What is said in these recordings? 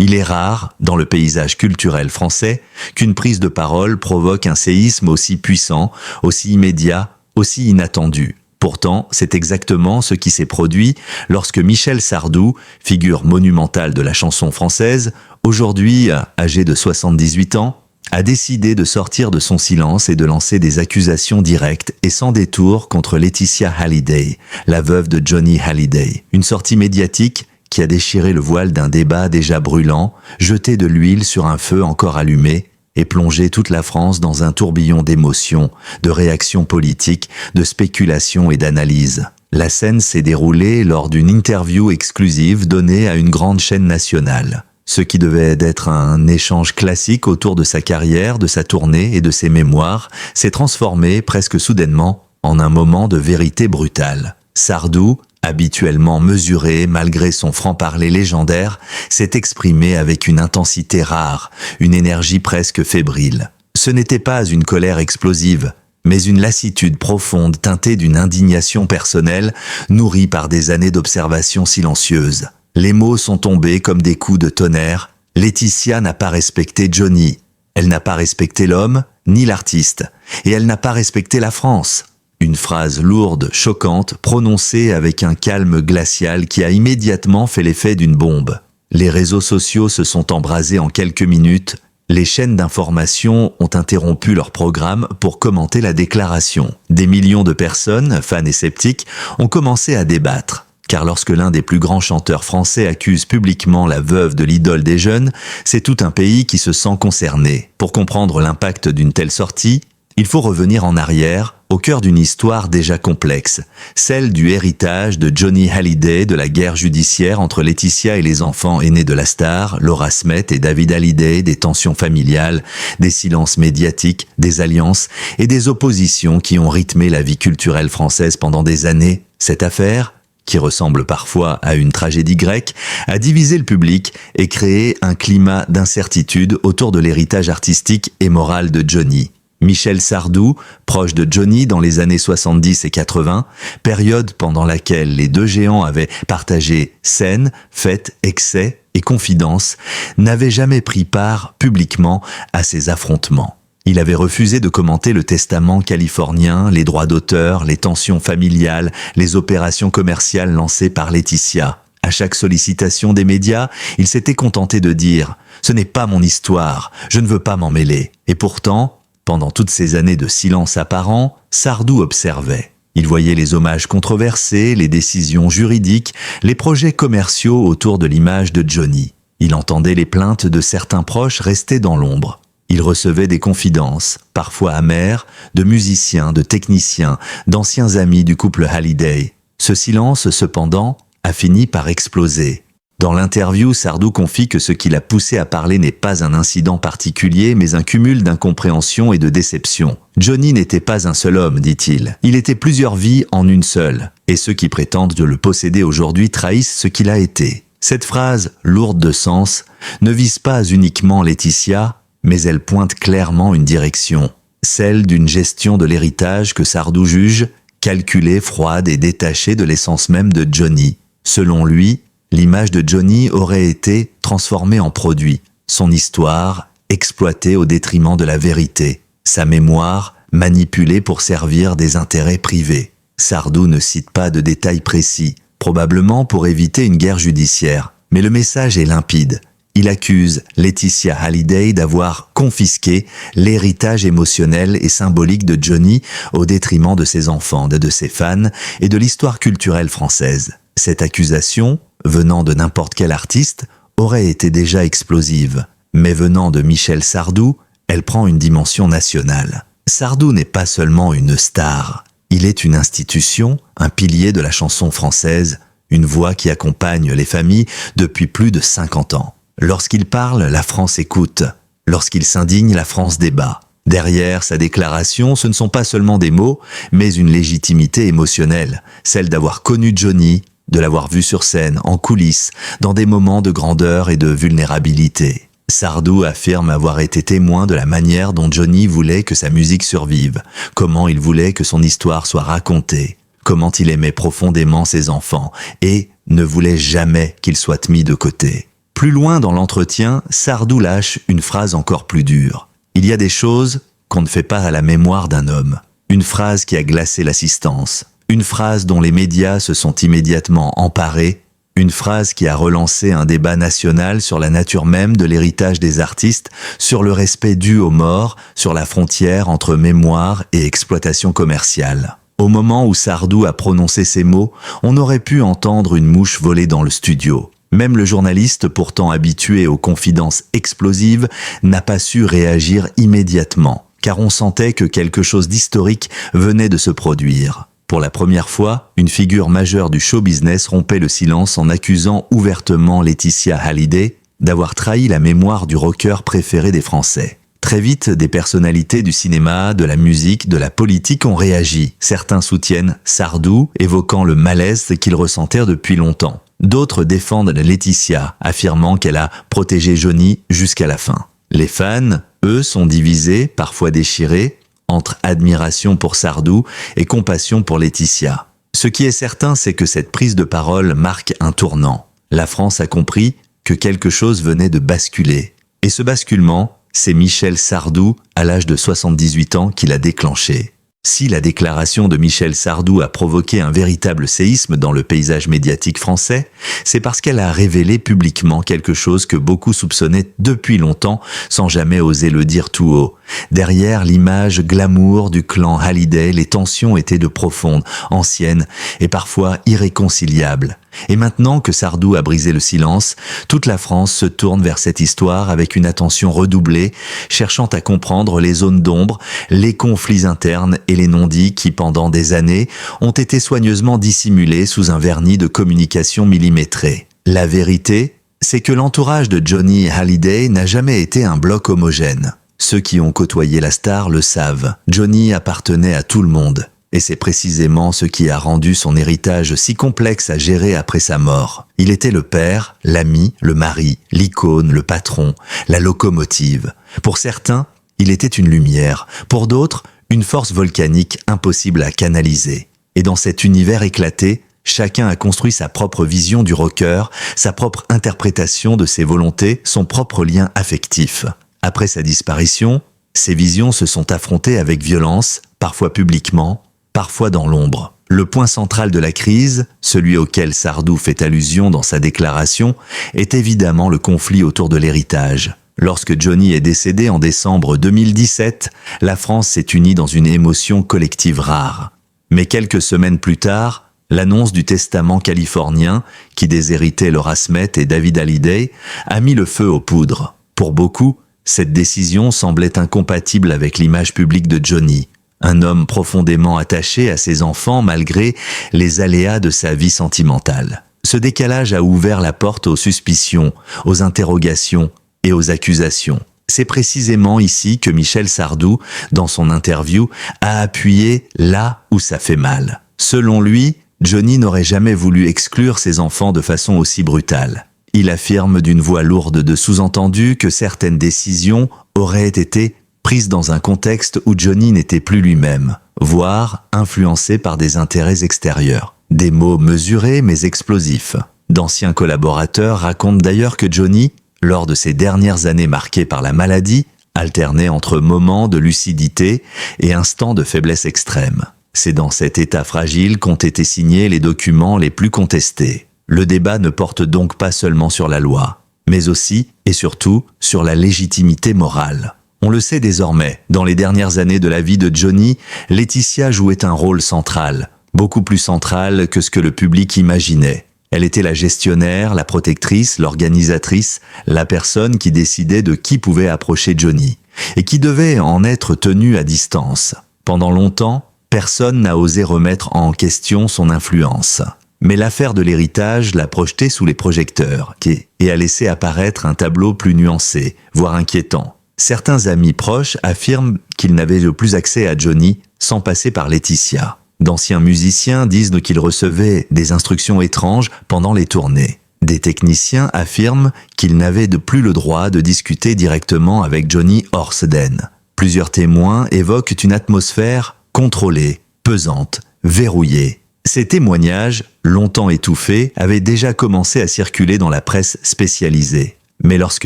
Il est rare, dans le paysage culturel français, qu'une prise de parole provoque un séisme aussi puissant, aussi immédiat, aussi inattendu. Pourtant, c'est exactement ce qui s'est produit lorsque Michel Sardou, figure monumentale de la chanson française, aujourd'hui âgé de 78 ans, a décidé de sortir de son silence et de lancer des accusations directes et sans détour contre Laetitia Hallyday, la veuve de Johnny Hallyday. Une sortie médiatique qui a déchiré le voile d'un débat déjà brûlant, jeté de l'huile sur un feu encore allumé et plongé toute la France dans un tourbillon d'émotions, de réactions politiques, de spéculations et d'analyses. La scène s'est déroulée lors d'une interview exclusive donnée à une grande chaîne nationale. Ce qui devait être un échange classique autour de sa carrière, de sa tournée et de ses mémoires s'est transformé presque soudainement en un moment de vérité brutale. Sardou, habituellement mesuré malgré son franc-parler légendaire, s'est exprimé avec une intensité rare, une énergie presque fébrile. Ce n'était pas une colère explosive, mais une lassitude profonde teintée d'une indignation personnelle nourrie par des années d'observation silencieuse. Les mots sont tombés comme des coups de tonnerre. Laetitia n'a pas respecté Johnny. Elle n'a pas respecté l'homme, ni l'artiste. Et elle n'a pas respecté la France. Une phrase lourde, choquante, prononcée avec un calme glacial qui a immédiatement fait l'effet d'une bombe. Les réseaux sociaux se sont embrasés en quelques minutes. Les chaînes d'information ont interrompu leur programme pour commenter la déclaration. Des millions de personnes, fans et sceptiques, ont commencé à débattre. Car lorsque l'un des plus grands chanteurs français accuse publiquement la veuve de l'idole des jeunes, c'est tout un pays qui se sent concerné. Pour comprendre l'impact d'une telle sortie, il faut revenir en arrière, au cœur d'une histoire déjà complexe, celle du héritage de Johnny Hallyday de la guerre judiciaire entre Laetitia et les enfants aînés de la star, Laura Smet et David Hallyday, des tensions familiales, des silences médiatiques, des alliances et des oppositions qui ont rythmé la vie culturelle française pendant des années. Cette affaire, qui ressemble parfois à une tragédie grecque, a divisé le public et créé un climat d'incertitude autour de l'héritage artistique et moral de Johnny. Michel Sardou, proche de Johnny dans les années 70 et 80, période pendant laquelle les deux géants avaient partagé scènes, fêtes, excès et confidences, n'avait jamais pris part publiquement à ces affrontements. Il avait refusé de commenter le testament californien, les droits d'auteur, les tensions familiales, les opérations commerciales lancées par Laetitia. À chaque sollicitation des médias, il s'était contenté de dire « Ce n'est pas mon histoire, je ne veux pas m'en mêler ». Et pourtant, pendant toutes ces années de silence apparent, Sardou observait. Il voyait les hommages controversés, les décisions juridiques, les projets commerciaux autour de l'image de Johnny. Il entendait les plaintes de certains proches restés dans l'ombre. Il recevait des confidences, parfois amères, de musiciens, de techniciens, d'anciens amis du couple Hallyday. Ce silence, cependant, a fini par exploser. Dans l'interview, Sardou confie que ce qui l'a poussé à parler n'est pas un incident particulier, mais un cumul d'incompréhension et de déception. Johnny n'était pas un seul homme, dit-il. Il était plusieurs vies en une seule. Et ceux qui prétendent de le posséder aujourd'hui trahissent ce qu'il a été. Cette phrase, lourde de sens, ne vise pas uniquement Laetitia, mais elle pointe clairement une direction. Celle d'une gestion de l'héritage que Sardou juge, calculée, froide et détachée de l'essence même de Johnny. Selon lui, l'image de Johnny aurait été transformée en produit, son histoire exploitée au détriment de la vérité, sa mémoire manipulée pour servir des intérêts privés. Sardou ne cite pas de détails précis, probablement pour éviter une guerre judiciaire, mais le message est limpide. Il accuse Laetitia Hallyday d'avoir confisqué l'héritage émotionnel et symbolique de Johnny au détriment de ses enfants, de ses fans et de l'histoire culturelle française. Cette accusation, venant de n'importe quel artiste, aurait été déjà explosive. Mais venant de Michel Sardou, elle prend une dimension nationale. Sardou n'est pas seulement une star. Il est une institution, un pilier de la chanson française, une voix qui accompagne les familles depuis plus de 50 ans. Lorsqu'il parle, la France écoute. Lorsqu'il s'indigne, la France débat. Derrière sa déclaration, ce ne sont pas seulement des mots, mais une légitimité émotionnelle, celle d'avoir connu Johnny, de l'avoir vu sur scène, en coulisses, dans des moments de grandeur et de vulnérabilité. Sardou affirme avoir été témoin de la manière dont Johnny voulait que sa musique survive, comment il voulait que son histoire soit racontée, comment il aimait profondément ses enfants et ne voulait jamais qu'ils soient mis de côté. Plus loin dans l'entretien, Sardou lâche une phrase encore plus dure. Il y a des choses qu'on ne fait pas à la mémoire d'un homme. Une phrase qui a glacé l'assistance. Une phrase dont les médias se sont immédiatement emparés. Une phrase qui a relancé un débat national sur la nature même de l'héritage des artistes, sur le respect dû aux morts, sur la frontière entre mémoire et exploitation commerciale. Au moment où Sardou a prononcé ces mots, on aurait pu entendre une mouche voler dans le studio. Même le journaliste, pourtant habitué aux confidences explosives, n'a pas su réagir immédiatement, car on sentait que quelque chose d'historique venait de se produire. Pour la première fois, une figure majeure du show business rompait le silence en accusant ouvertement Laetitia Hallyday d'avoir trahi la mémoire du rocker préféré des Français. Très vite, des personnalités du cinéma, de la musique, de la politique ont réagi. Certains soutiennent Sardou, évoquant le malaise qu'ils ressentèrent depuis longtemps. D'autres défendent Laetitia, affirmant qu'elle a protégé Johnny jusqu'à la fin. Les fans, eux, sont divisés, parfois déchirés, entre admiration pour Sardou et compassion pour Laetitia. Ce qui est certain, c'est que cette prise de parole marque un tournant. La France a compris que quelque chose venait de basculer. Et ce basculement, c'est Michel Sardou, à l'âge de 78 ans, qui l'a déclenché. Si la déclaration de Michel Sardou a provoqué un véritable séisme dans le paysage médiatique français, c'est parce qu'elle a révélé publiquement quelque chose que beaucoup soupçonnaient depuis longtemps sans jamais oser le dire tout haut. Derrière l'image glamour du clan Hallyday, les tensions étaient de profondes, anciennes et parfois irréconciliables. Et maintenant que Sardou a brisé le silence, toute la France se tourne vers cette histoire avec une attention redoublée, cherchant à comprendre les zones d'ombre, les conflits internes et les non-dits qui, pendant des années, ont été soigneusement dissimulés sous un vernis de communication millimétré. La vérité, c'est que l'entourage de Johnny Hallyday n'a jamais été un bloc homogène. Ceux qui ont côtoyé la star le savent. Johnny appartenait à tout le monde. Et c'est précisément ce qui a rendu son héritage si complexe à gérer après sa mort. Il était le père, l'ami, le mari, l'icône, le patron, la locomotive. Pour certains, il était une lumière. Pour d'autres, une force volcanique impossible à canaliser. Et dans cet univers éclaté, chacun a construit sa propre vision du rocker, sa propre interprétation de ses volontés, son propre lien affectif. Après sa disparition, ces visions se sont affrontées avec violence, parfois publiquement, parfois dans l'ombre. Le point central de la crise, celui auquel Sardou fait allusion dans sa déclaration, est évidemment le conflit autour de l'héritage. Lorsque Johnny est décédé en décembre 2017, la France s'est unie dans une émotion collective rare. Mais quelques semaines plus tard, l'annonce du testament californien, qui déshéritait Laura Smith et David Hallyday, a mis le feu aux poudres. Pour beaucoup, cette décision semblait incompatible avec l'image publique de Johnny, un homme profondément attaché à ses enfants malgré les aléas de sa vie sentimentale. Ce décalage a ouvert la porte aux suspicions, aux interrogations et aux accusations. C'est précisément ici que Michel Sardou, dans son interview, a appuyé là où ça fait mal. Selon lui, Johnny n'aurait jamais voulu exclure ses enfants de façon aussi brutale. Il affirme d'une voix lourde de sous-entendu que certaines décisions auraient été prises dans un contexte où Johnny n'était plus lui-même, voire influencé par des intérêts extérieurs. Des mots mesurés mais explosifs. D'anciens collaborateurs racontent d'ailleurs que Johnny, lors de ses dernières années marquées par la maladie, alternait entre moments de lucidité et instants de faiblesse extrême. C'est dans cet état fragile qu'ont été signés les documents les plus contestés. Le débat ne porte donc pas seulement sur la loi, mais aussi et surtout sur la légitimité morale. On le sait désormais, dans les dernières années de la vie de Johnny, Laetitia jouait un rôle central, beaucoup plus central que ce que le public imaginait. Elle était la gestionnaire, la protectrice, l'organisatrice, la personne qui décidait de qui pouvait approcher Johnny, et qui devait en être tenue à distance. Pendant longtemps, personne n'a osé remettre en question son influence. Mais l'affaire de l'héritage l'a projeté sous les projecteurs et a laissé apparaître un tableau plus nuancé, voire inquiétant. Certains amis proches affirment qu'ils n'avaient plus accès à Johnny sans passer par Laetitia. D'anciens musiciens disent qu'ils recevaient des instructions étranges pendant les tournées. Des techniciens affirment qu'ils n'avaient plus le droit de discuter directement avec Johnny hors scène. Plusieurs témoins évoquent une atmosphère contrôlée, pesante, verrouillée. Ces témoignages, longtemps étouffés, avaient déjà commencé à circuler dans la presse spécialisée. Mais lorsque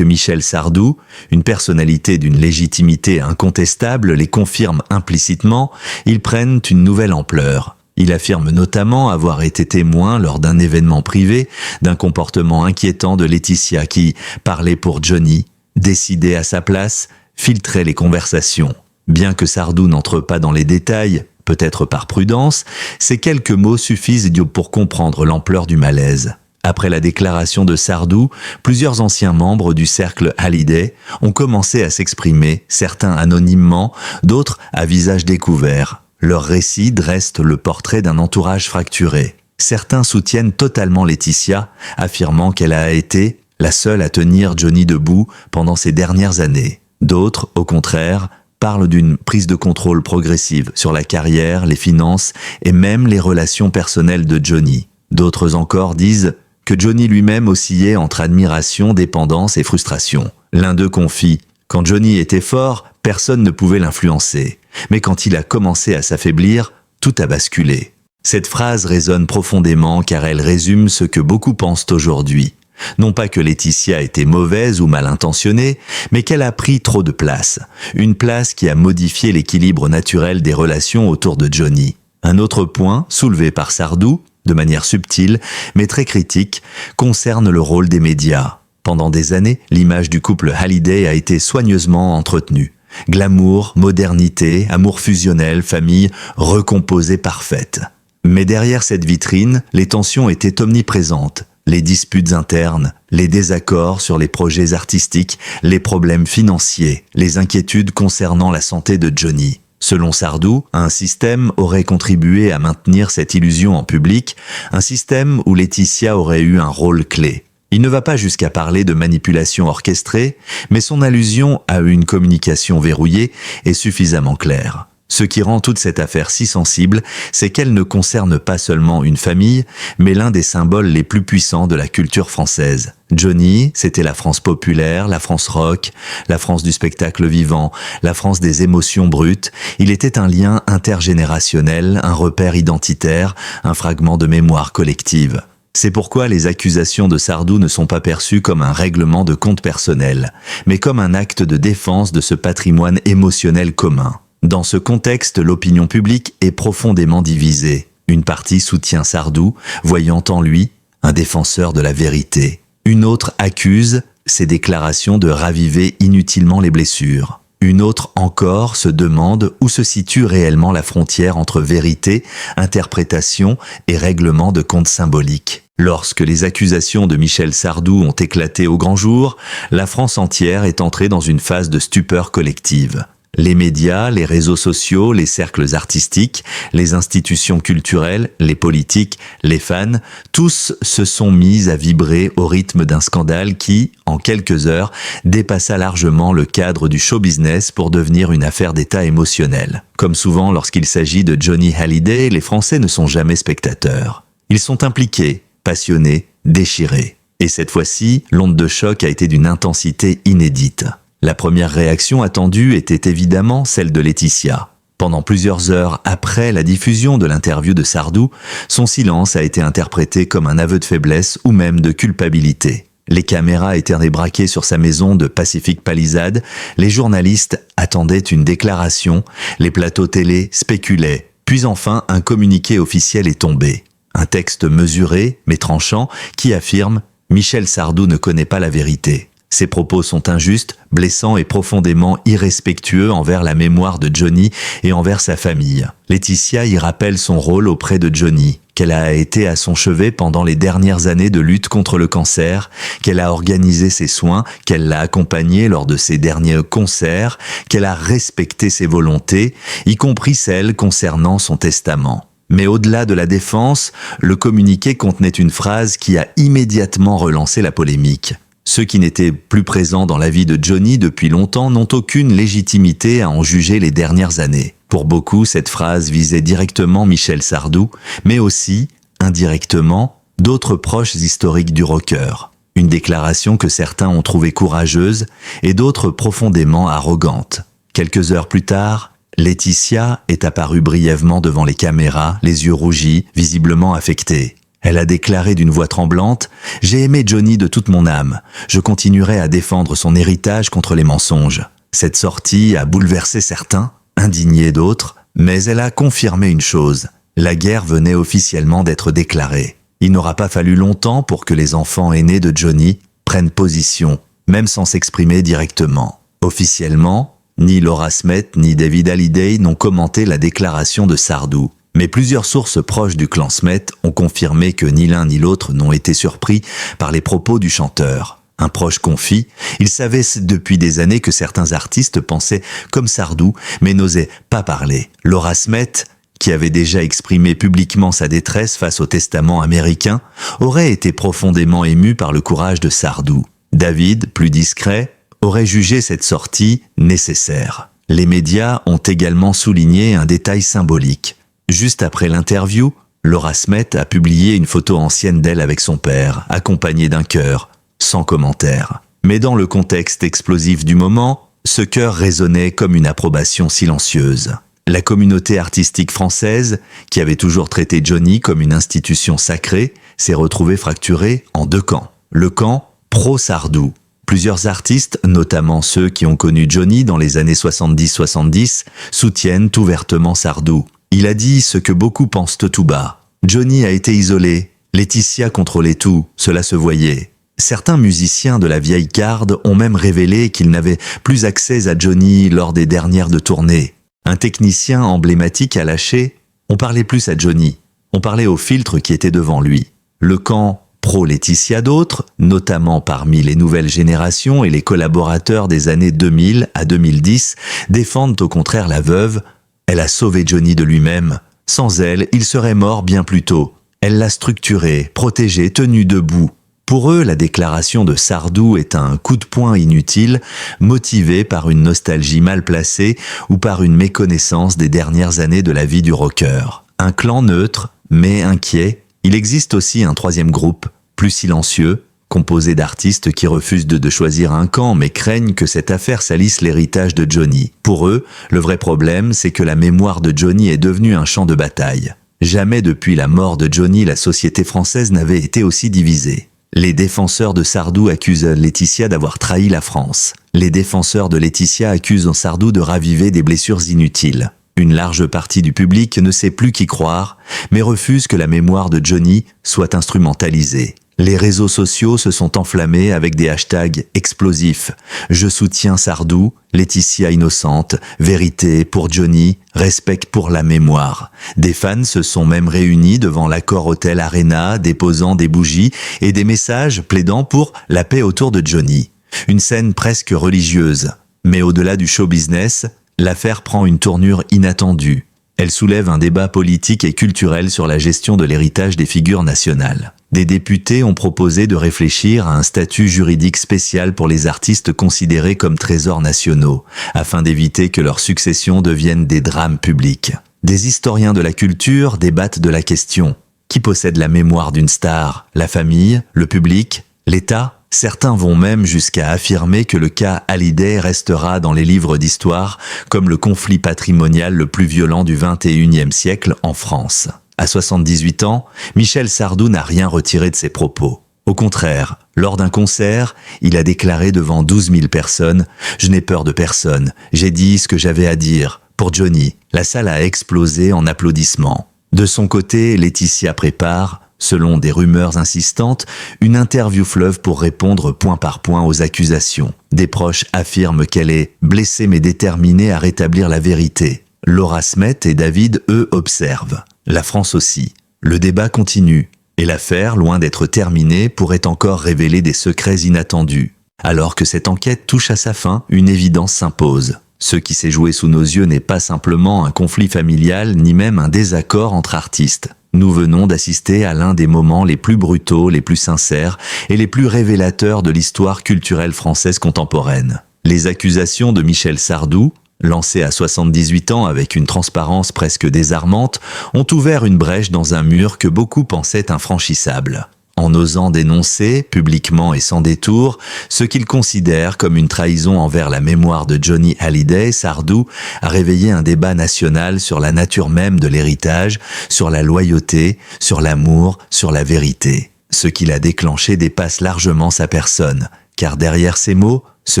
Michel Sardou, une personnalité d'une légitimité incontestable, les confirme implicitement, ils prennent une nouvelle ampleur. Il affirme notamment avoir été témoin lors d'un événement privé d'un comportement inquiétant de Laetitia qui parlait pour Johnny, décidait à sa place, filtrait les conversations. Bien que Sardou n'entre pas dans les détails, peut-être par prudence, ces quelques mots suffisent pour comprendre l'ampleur du malaise. Après la déclaration de Sardou, plusieurs anciens membres du cercle Hallyday ont commencé à s'exprimer, certains anonymement, d'autres à visage découvert. Leur récit dresse le portrait d'un entourage fracturé. Certains soutiennent totalement Laetitia, affirmant qu'elle a été la seule à tenir Johnny debout pendant ces dernières années. D'autres, au contraire, parlent d'une prise de contrôle progressive sur la carrière, les finances et même les relations personnelles de Johnny. D'autres encore disent que Johnny lui-même oscillait entre admiration, dépendance et frustration. L'un d'eux confie « Quand Johnny était fort, personne ne pouvait l'influencer. Mais quand il a commencé à s'affaiblir, tout a basculé. » Cette phrase résonne profondément car elle résume ce que beaucoup pensent aujourd'hui. Non pas que Laetitia était mauvaise ou mal intentionnée, mais qu'elle a pris trop de place. Une place qui a modifié l'équilibre naturel des relations autour de Johnny. Un autre point, soulevé par Sardou, de manière subtile, mais très critique, concerne le rôle des médias. Pendant des années, l'image du couple Hallyday a été soigneusement entretenue. Glamour, modernité, amour fusionnel, famille recomposée parfaite. Mais derrière cette vitrine, les tensions étaient omniprésentes. Les disputes internes, les désaccords sur les projets artistiques, les problèmes financiers, les inquiétudes concernant la santé de Johnny. Selon Sardou, un système aurait contribué à maintenir cette illusion en public, un système où Laetitia aurait eu un rôle clé. Il ne va pas jusqu'à parler de manipulation orchestrée, mais son allusion à une communication verrouillée est suffisamment claire. Ce qui rend toute cette affaire si sensible, c'est qu'elle ne concerne pas seulement une famille, mais l'un des symboles les plus puissants de la culture française. Johnny, c'était la France populaire, la France rock, la France du spectacle vivant, la France des émotions brutes. Il était un lien intergénérationnel, un repère identitaire, un fragment de mémoire collective. C'est pourquoi les accusations de Sardou ne sont pas perçues comme un règlement de compte personnel, mais comme un acte de défense de ce patrimoine émotionnel commun. Dans ce contexte, l'opinion publique est profondément divisée. Une partie soutient Sardou, voyant en lui un défenseur de la vérité. Une autre accuse ses déclarations de raviver inutilement les blessures. Une autre encore se demande où se situe réellement la frontière entre vérité, interprétation et règlement de compte symbolique. Lorsque les accusations de Michel Sardou ont éclaté au grand jour, la France entière est entrée dans une phase de stupeur collective. Les médias, les réseaux sociaux, les cercles artistiques, les institutions culturelles, les politiques, les fans, tous se sont mis à vibrer au rythme d'un scandale qui, en quelques heures, dépassa largement le cadre du show business pour devenir une affaire d'état émotionnel. Comme souvent lorsqu'il s'agit de Johnny Hallyday, les Français ne sont jamais spectateurs. Ils sont impliqués, passionnés, déchirés. Et cette fois-ci, l'onde de choc a été d'une intensité inédite. La première réaction attendue était évidemment celle de Laetitia. Pendant plusieurs heures après la diffusion de l'interview de Sardou, son silence a été interprété comme un aveu de faiblesse ou même de culpabilité. Les caméras étaient débraquées sur sa maison de Pacific Palisades, les journalistes attendaient une déclaration, les plateaux télé spéculaient, puis enfin un communiqué officiel est tombé. Un texte mesuré, mais tranchant, qui affirme « Michel Sardou ne connaît pas la vérité ». Ces propos sont injustes, blessants et profondément irrespectueux envers la mémoire de Johnny et envers sa famille. Laetitia y rappelle son rôle auprès de Johnny, qu'elle a été à son chevet pendant les dernières années de lutte contre le cancer, qu'elle a organisé ses soins, qu'elle l'a accompagné lors de ses derniers concerts, qu'elle a respecté ses volontés, y compris celles concernant son testament. Mais au-delà de la défense, le communiqué contenait une phrase qui a immédiatement relancé la polémique. Ceux qui n'étaient plus présents dans la vie de Johnny depuis longtemps n'ont aucune légitimité à en juger les dernières années. Pour beaucoup, cette phrase visait directement Michel Sardou, mais aussi, indirectement, d'autres proches historiques du rocker. Une déclaration que certains ont trouvée courageuse et d'autres profondément arrogante. Quelques heures plus tard, Laetitia est apparue brièvement devant les caméras, les yeux rougis, visiblement affectée. Elle a déclaré d'une voix tremblante « J'ai aimé Johnny de toute mon âme. Je continuerai à défendre son héritage contre les mensonges. » Cette sortie a bouleversé certains, indigné d'autres, mais elle a confirmé une chose. La guerre venait officiellement d'être déclarée. Il n'aura pas fallu longtemps pour que les enfants aînés de Johnny prennent position, même sans s'exprimer directement. Officiellement, ni Laura Smith ni David Hallyday n'ont commenté la déclaration de Sardou. Mais plusieurs sources proches du clan Smith ont confirmé que ni l'un ni l'autre n'ont été surpris par les propos du chanteur. Un proche confie, il savait depuis des années que certains artistes pensaient comme Sardou, mais n'osaient pas parler. Laura Smith, qui avait déjà exprimé publiquement sa détresse face au testament américain, aurait été profondément émue par le courage de Sardou. David, plus discret, aurait jugé cette sortie nécessaire. Les médias ont également souligné un détail symbolique. Juste après l'interview, Laura Smith a publié une photo ancienne d'elle avec son père, accompagnée d'un cœur, sans commentaire. Mais dans le contexte explosif du moment, ce cœur résonnait comme une approbation silencieuse. La communauté artistique française, qui avait toujours traité Johnny comme une institution sacrée, s'est retrouvée fracturée en deux camps. Le camp pro-Sardou. Plusieurs artistes, notamment ceux qui ont connu Johnny dans les années 70-70, soutiennent ouvertement Sardou. Il a dit ce que beaucoup pensent tout bas. Johnny a été isolé. Laetitia contrôlait tout, cela se voyait. Certains musiciens de la vieille garde ont même révélé qu'ils n'avaient plus accès à Johnny lors des dernières de tournée. Un technicien emblématique a lâché « On parlait plus à Johnny, on parlait au filtre qui était devant lui ». Le camp pro-Laetitia d'autres, notamment parmi les nouvelles générations et les collaborateurs des années 2000 à 2010, défendent au contraire la veuve. Elle a sauvé Johnny de lui-même. Sans elle, il serait mort bien plus tôt. Elle l'a structuré, protégé, tenu debout. Pour eux, la déclaration de Sardou est un coup de poing inutile, motivé par une nostalgie mal placée ou par une méconnaissance des dernières années de la vie du rocker. Un clan neutre, mais inquiet. Il existe aussi un troisième groupe, plus silencieux, composé d'artistes qui refusent de choisir un camp mais craignent que cette affaire salisse l'héritage de Johnny. Pour eux, le vrai problème, c'est que la mémoire de Johnny est devenue un champ de bataille. Jamais depuis la mort de Johnny, la société française n'avait été aussi divisée. Les défenseurs de Sardou accusent Laetitia d'avoir trahi la France. Les défenseurs de Laetitia accusent Sardou de raviver des blessures inutiles. Une large partie du public ne sait plus qui croire, mais refuse que la mémoire de Johnny soit instrumentalisée. Les réseaux sociaux se sont enflammés avec des hashtags explosifs. Je soutiens Sardou, Laetitia innocente, vérité pour Johnny, respect pour la mémoire. Des fans se sont même réunis devant l'Accor Hotel Arena, déposant des bougies et des messages plaidant pour la paix autour de Johnny. Une scène presque religieuse. Mais au-delà du show business, l'affaire prend une tournure inattendue. Elle soulève un débat politique et culturel sur la gestion de l'héritage des figures nationales. Des députés ont proposé de réfléchir à un statut juridique spécial pour les artistes considérés comme trésors nationaux, afin d'éviter que leur succession devienne des drames publics. Des historiens de la culture débattent de la question. Qui possède la mémoire d'une star? La famille? Le public? L'État? Certains vont même jusqu'à affirmer que le cas Hallyday restera dans les livres d'histoire comme le conflit patrimonial le plus violent du XXIe siècle en France. À 78 ans, Michel Sardou n'a rien retiré de ses propos. Au contraire, lors d'un concert, il a déclaré devant 12 000 personnes « Je n'ai peur de personne, j'ai dit ce que j'avais à dire ». Pour Johnny, la salle a explosé en applaudissements. De son côté, Laetitia prépare, selon des rumeurs insistantes, une interview fleuve pour répondre point par point aux accusations. Des proches affirment qu'elle est blessée mais déterminée à rétablir la vérité. Laura Smith et David, eux, observent. La France aussi. Le débat continue. Et l'affaire, loin d'être terminée, pourrait encore révéler des secrets inattendus. Alors que cette enquête touche à sa fin, une évidence s'impose. Ce qui s'est joué sous nos yeux n'est pas simplement un conflit familial, ni même un désaccord entre artistes. Nous venons d'assister à l'un des moments les plus brutaux, les plus sincères et les plus révélateurs de l'histoire culturelle française contemporaine. Les accusations de Michel Sardou, lancées à 78 ans avec une transparence presque désarmante, ont ouvert une brèche dans un mur que beaucoup pensaient infranchissable. en osant dénoncer, publiquement et sans détour, ce qu'il considère comme une trahison envers la mémoire de Johnny Hallyday, Sardou a réveillé un débat national sur la nature même de l'héritage, sur la loyauté, sur l'amour, sur la vérité. Ce qu'il a déclenché dépasse largement sa personne, car derrière ces mots se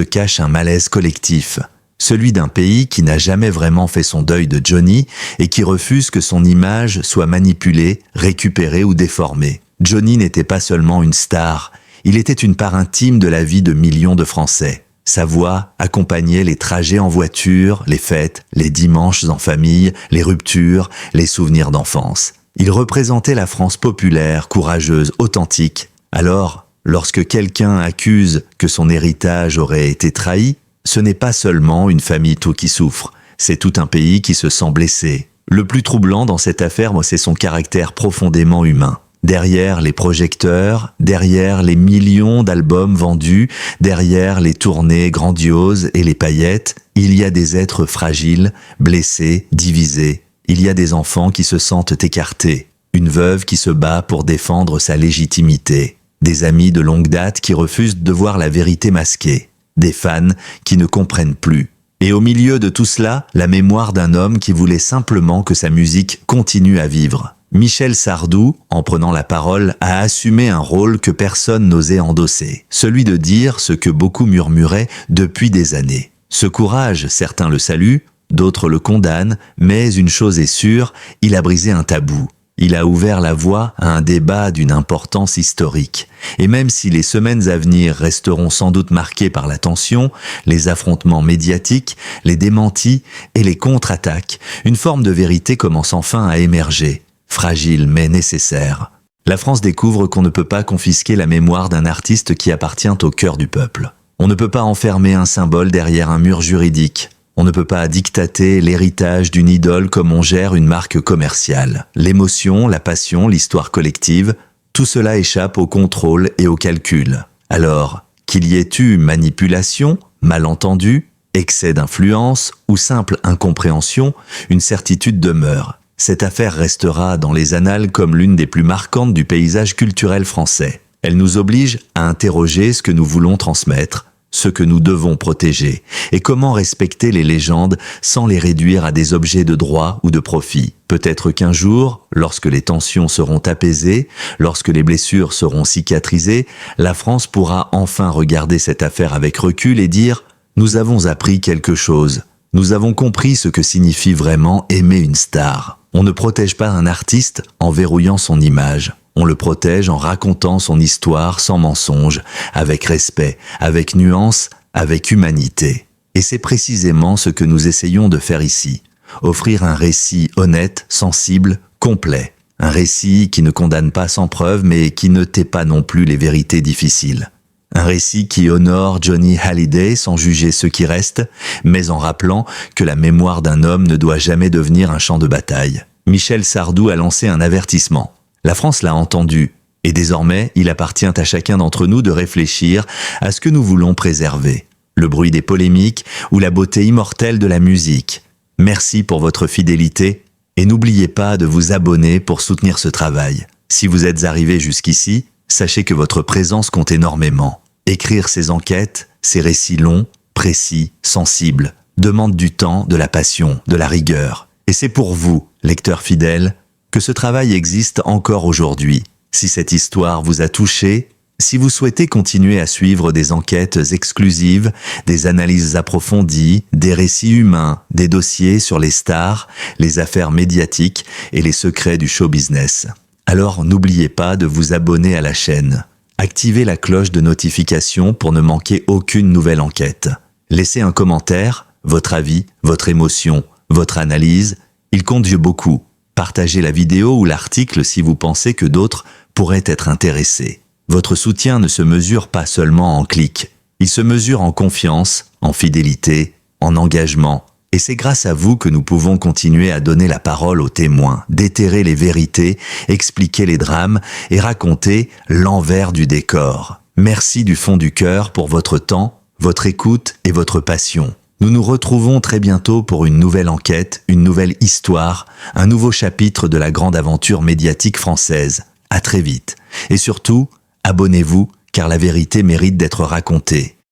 cache un malaise collectif. Celui d'un pays qui n'a jamais vraiment fait son deuil de Johnny et qui refuse que son image soit manipulée, récupérée ou déformée. Johnny n'était pas seulement une star, il était une part intime de la vie de millions de Français. Sa voix accompagnait les trajets en voiture, les fêtes, les dimanches en famille, les ruptures, les souvenirs d'enfance. Il représentait la France populaire, courageuse, authentique. Alors, lorsque quelqu'un accuse que son héritage aurait été trahi, ce n'est pas seulement une famille tout qui souffre, c'est tout un pays qui se sent blessé. Le plus troublant dans cette affaire, c'est son caractère profondément humain. Derrière les projecteurs, derrière les millions d'albums vendus, derrière les tournées grandioses et les paillettes, il y a des êtres fragiles, blessés, divisés. Il y a des enfants qui se sentent écartés, une veuve qui se bat pour défendre sa légitimité, des amis de longue date qui refusent de voir la vérité masquée. Des fans qui ne comprennent plus. Et au milieu de tout cela, la mémoire d'un homme qui voulait simplement que sa musique continue à vivre. Michel Sardou, en prenant la parole, a assumé un rôle que personne n'osait endosser, celui de dire ce que beaucoup murmuraient depuis des années. Ce courage, certains le saluent, d'autres le condamnent, mais une chose est sûre, il a brisé un tabou. Il a ouvert la voie à un débat d'une importance historique. Et même si les semaines à venir resteront sans doute marquées par la tension, les affrontements médiatiques, les démentis et les contre-attaques, une forme de vérité commence enfin à émerger, fragile mais nécessaire. La France découvre qu'on ne peut pas confisquer la mémoire d'un artiste qui appartient au cœur du peuple. On ne peut pas enfermer un symbole derrière un mur juridique. On ne peut pas dictater l'héritage d'une idole comme on gère une marque commerciale. L'émotion, la passion, l'histoire collective, tout cela échappe au contrôle et au calcul. Alors, qu'il y ait eu manipulation, malentendu, excès d'influence ou simple incompréhension, une certitude demeure. Cette affaire restera dans les annales comme l'une des plus marquantes du paysage culturel français. Elle nous oblige à interroger ce que nous voulons transmettre, ce que nous devons protéger, et comment respecter les légendes sans les réduire à des objets de droit ou de profit. Peut-être qu'un jour, lorsque les tensions seront apaisées, lorsque les blessures seront cicatrisées, la France pourra enfin regarder cette affaire avec recul et dire « Nous avons appris quelque chose. Nous avons compris ce que signifie vraiment aimer une star. » On ne protège pas un artiste en verrouillant son image. On le protège en racontant son histoire sans mensonge, avec respect, avec nuance, avec humanité. Et c'est précisément ce que nous essayons de faire ici. Offrir un récit honnête, sensible, complet. Un récit qui ne condamne pas sans preuve, mais qui ne tait pas non plus les vérités difficiles. Un récit qui honore Johnny Hallyday sans juger ceux qui restent, mais en rappelant que la mémoire d'un homme ne doit jamais devenir un champ de bataille. Michel Sardou a lancé un avertissement. La France l'a entendu, et désormais, il appartient à chacun d'entre nous de réfléchir à ce que nous voulons préserver. Le bruit des polémiques ou la beauté immortelle de la musique. Merci pour votre fidélité, et n'oubliez pas de vous abonner pour soutenir ce travail. Si vous êtes arrivé jusqu'ici, sachez que votre présence compte énormément. Écrire ces enquêtes, ces récits longs, précis, sensibles, demande du temps, de la passion, de la rigueur. Et c'est pour vous, lecteurs fidèles, que ce travail existe encore aujourd'hui. Si cette histoire vous a touché, si vous souhaitez continuer à suivre des enquêtes exclusives, des analyses approfondies, des récits humains, des dossiers sur les stars, les affaires médiatiques et les secrets du show business, alors n'oubliez pas de vous abonner à la chaîne. Activez la cloche de notification pour ne manquer aucune nouvelle enquête. Laissez un commentaire, votre avis, votre émotion, votre analyse, il compte beaucoup. Partagez la vidéo ou l'article si vous pensez que d'autres pourraient être intéressés. Votre soutien ne se mesure pas seulement en clics, il se mesure en confiance, en fidélité, en engagement. Et c'est grâce à vous que nous pouvons continuer à donner la parole aux témoins, déterrer les vérités, expliquer les drames et raconter l'envers du décor. Merci du fond du cœur pour votre temps, votre écoute et votre passion. Nous nous retrouvons très bientôt pour une nouvelle enquête, une nouvelle histoire, un nouveau chapitre de la grande aventure médiatique française. À très vite. Et surtout, abonnez-vous, car la vérité mérite d'être racontée.